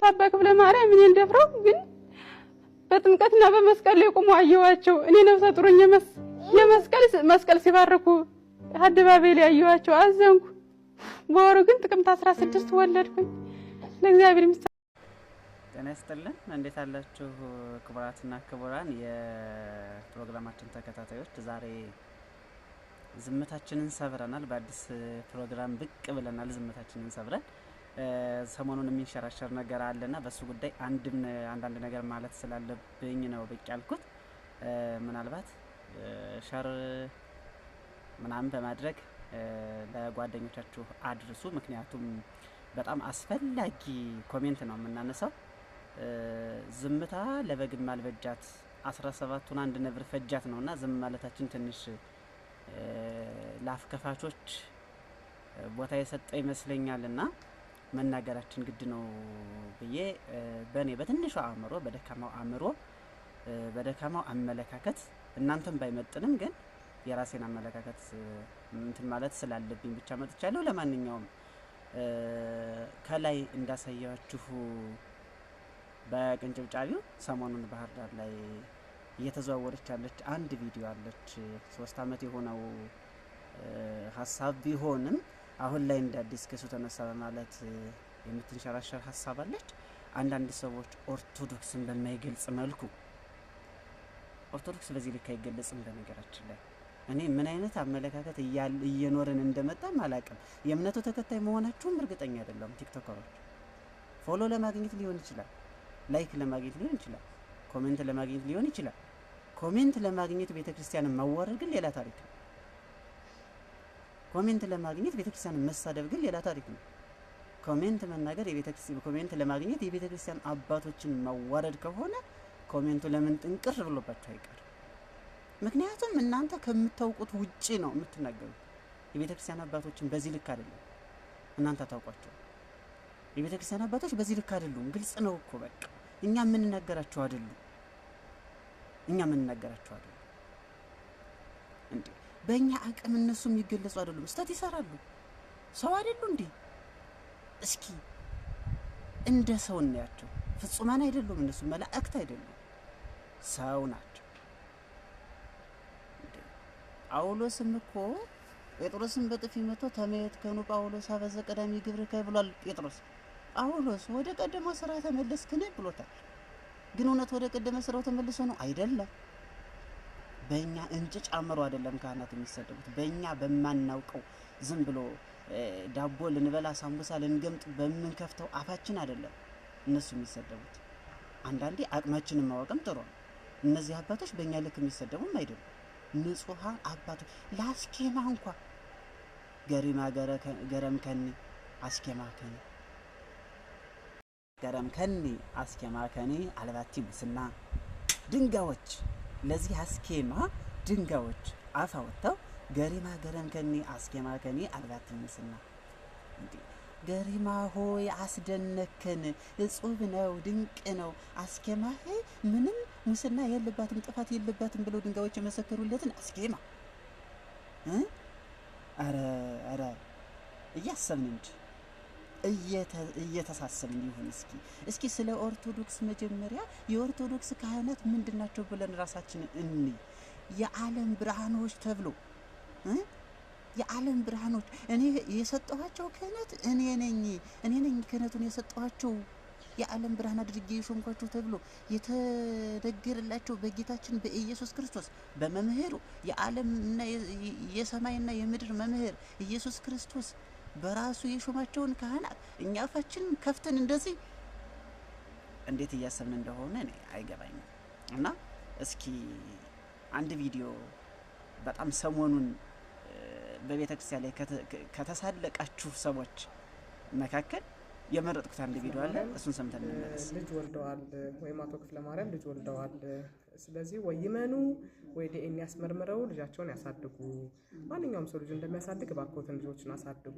አባ ክፍለ ማርያም እኔን ደፍረው ግን በጥምቀትና በመስቀል ላይ ቆመው አየኋቸው። እኔ ነፍሰ ጡርኝ መስቀል ሲባርኩ አደባባይ ላይ አየኋቸው፣ አዘንኩ። በወሩ ግን ጥቅምት 16 ወለድኩኝ። ለእግዚአብሔር ይመስገን። ጤና ይስጥልን። እንዴት አላችሁ ክቡራትና ክቡራን የፕሮግራማችን ተከታታዮች? ዛሬ ዝምታችንን ሰብረናል። በአዲስ ፕሮግራም ብቅ ብለናል። ዝምታችንን ሰብረን ሰሞኑን የሚንሸራሸር ነገር አለና በሱ ጉዳይ አንዳንድ ነገር ማለት ስላለብኝ ነው ብቅ ያልኩት። ምናልባት ሸር ምናምን በማድረግ ለጓደኞቻችሁ አድርሱ። ምክንያቱም በጣም አስፈላጊ ኮሜንት ነው የምናነሳው። ዝምታ ለበግም አልበጃት 17ቱን አንድ ነብር ፈጃት ነውና ዝም ማለታችን ትንሽ ላፍከፋቾች ቦታ የሰጠ ይመስለኛልና መናገራችን ግድ ነው ብዬ በኔ በትንሹ አእምሮ በደካማው አእምሮ በደካማው አመለካከት እናንተም ባይመጥንም ግን የራሴን አመለካከት እንትን ማለት ስላለብኝ ብቻ መጥቻለሁ። ለማንኛውም ከላይ እንዳሳያችሁ በቅንጭብጫቢው ሰሞኑን ባህር ዳር ላይ እየተዘዋወረች ያለች አንድ ቪዲዮ አለች። 3 አመት የሆነው ሀሳብ ቢሆንም አሁን ላይ እንደ አዲስ ከሱ ተነሳ በማለት የምትንሸራሸር ሀሳብ አለች። አንዳንድ ሰዎች ኦርቶዶክስን በማይገልጽ መልኩ ኦርቶዶክስ በዚህ ልክ አይገለጽም። በነገራችን ላይ እኔ ምን አይነት አመለካከት እየኖርን እንደመጣም አላውቅም። የእምነቱ ተከታይ መሆናችሁም እርግጠኛ አይደለም። ቲክቶከሮች ፎሎ ለማግኘት ሊሆን ይችላል፣ ላይክ ለማግኘት ሊሆን ይችላል፣ ኮሜንት ለማግኘት ሊሆን ይችላል። ኮሜንት ለማግኘት ቤተክርስቲያንን ማዋረድ ግን ሌላ ታሪክ ነው። ኮሜንት ለማግኘት ቤተክርስቲያንን መሳደብ ግን ሌላ ታሪክ ነው። ኮሜንት መናገር ኮሜንት ለማግኘት የቤተክርስቲያን አባቶችን ማዋረድ ከሆነ ኮሜንቱ ለምን ጥንቅር ብሎባችሁ አይቀር? ምክንያቱም እናንተ ከምታውቁት ውጪ ነው የምትናገሩት። የቤተክርስቲያን አባቶችን በዚህ ልክ አይደለም እናንተ ታውቋቸው። የቤተክርስቲያን አባቶች በዚህ ልክ አይደሉም። ግልጽ ነው እኮ በቃ እኛ የምንናገራቸው አይደሉም። እንዴ በእኛ አቅም እነሱ የሚገለጹ አይደሉም። ስህተት ይሰራሉ። ሰው አይደሉ እንዴ? እስኪ እንደ ሰው እናያቸው። ፍጹማን አይደሉም እነሱ፣ መላእክት አይደሉም፣ ሰው ናቸው። ጳውሎስም እኮ ጴጥሮስን በጥፊ መቶ ተመየት ከኑ ጳውሎስ አበዘ ቀዳሚ ግብርከ ብሏል። ጴጥሮስ ጳውሎስ ወደ ቀደመው ስራ ተመለስክን ብሎታል። ግን እውነት ወደ ቀደመ ስራው ተመልሶ ነው አይደለም። በእኛ እንጭጭ አምሮ አይደለም ካህናት የሚሰደቡት። በእኛ በማናውቀው ዝም ብሎ ዳቦ ልንበላ ሳምቡሳ ልንገምጥ በምንከፍተው አፋችን አይደለም እነሱ የሚሰደቡት። አንዳንዴ አቅማችንን ማወቅም ጥሩ ነው። እነዚህ አባቶች በእኛ ልክ የሚሰደቡም አይደሉም። ንጹሃን አባቶች ላስኬማ እንኳን ገሪማ ገረም ከኒ አስኬማ ከኒ ገረም ከኒ አስኬማ ከኒ አልባቲ ሙስና ድንጋዮች ለዚህ አስኬማ ድንጋዮች አፋ ወጥተው ገሪማ ገረም ከኒ አስኬማ ከኒ አልባቲ ሙስና። እንዴ ገሪማ ሆይ አስደነከን፣ እጹብ ነው፣ ድንቅ ነው፣ አስኬማ ምንም ሙስና የለባትም ጥፋት የለባትም ብለው ድንጋዮች የመሰከሩለትን አስኬማ አረ እያሰብን እንጂ እየተሳሰብን ይሁን። እስኪ ስለ ኦርቶዶክስ መጀመሪያ የኦርቶዶክስ ካህናት ምንድናቸው ብለን ራሳችንን እንይ። የዓለም ብርሃኖች ተብሎ የዓለም ብርሃኖች እኔ የሰጠኋቸው ክህነት እኔ ነኝ ክህነቱን የሰጠኋቸው የዓለም ብርሃን አድርጌ የሾምኳቸው ተብሎ የተነገረላቸው በጌታችን በኢየሱስ ክርስቶስ በመምህሩ የዓለምና የሰማይና የምድር መምህር ኢየሱስ ክርስቶስ በራሱ የሾማቸውን ካህናት እኛ አፋችንን ከፍተን እንደዚህ እንዴት እያሰብን እንደሆነ እኔ አይገባኝም። እና እስኪ አንድ ቪዲዮ በጣም ሰሞኑን በቤተክርስቲያን ላይ ከተሳለቃችሁ ሰዎች መካከል የመረጥኩት አንድ ቪዲዮ አለ። እሱን ሰምተን እንመለስ። ልጅ ወልደዋል ወይም አቶ ክፍለ ማርያም ልጅ ወልደዋል። ስለዚህ ወይ ይመኑ ወይ ዲኤንኤ ያስመርምረው ልጃቸውን ያሳድጉ። ማንኛውም ሰው ልጅ እንደሚያሳድግ እባክዎትን ልጆችን አሳድጉ።